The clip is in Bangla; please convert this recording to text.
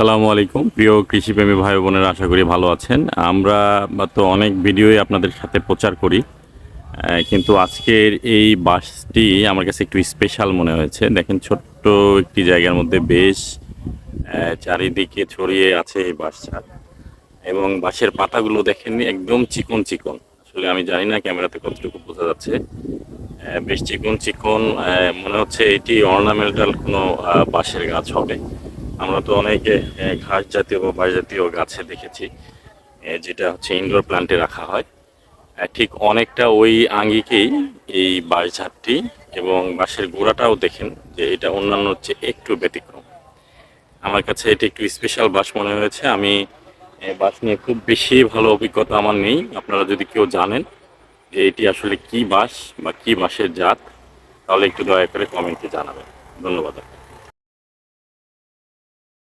আসসালামু আলাইকুম প্রিয় কৃষিপ্রেমী ভাই বোনেরা, আশা করি ভালো আছেন। আমরা তো অনেক ভিডিওই আপনাদের সাথে প্রচার করি, কিন্তু আজকের এই বাসটি আমার কাছে একটু স্পেশাল মনে হয়েছে। দেখেন, ছোট্ট একটি জায়গার মধ্যে বেশ চারিদিকে ছড়িয়ে আছে এই বাঁশঝাড়, এবং বাঁশের পাতাগুলো দেখেন একদম চিকন চিকন। আসলে আমি জানি না ক্যামেরাতে কতটুকু বোঝা যাচ্ছে। বেশ চিকন চিকন, মনে হচ্ছে এটি অর্নামেন্টাল কোনো বাঁশের গাছ হবে। আমরা তো অনেকে ঘাস জাতীয় বা বাঁশ জাতীয় গাছে দেখেছি, যেটা হচ্ছে ইনডোর প্ল্যান্টে রাখা হয়। ঠিক অনেকটা ওই আঙ্গিকেই এই বাঁশঝাড়টি, এবং বাঁশের গোড়াটাও দেখেন যে এটা অন্যান্য হচ্ছে একটু ব্যতিক্রম। আমার কাছে এটি একটু স্পেশাল বাঁশ মনে হয়েছে। আমি বাঁশ নিয়ে খুব বেশি ভালো অভিজ্ঞতা আমার নেই। আপনারা যদি কেউ জানেন যে এটি আসলে কি বাঁশ বা কি বাঁশের জাত, তাহলে একটু দয়া করে কমেন্টে জানাবেন। ধন্যবাদ।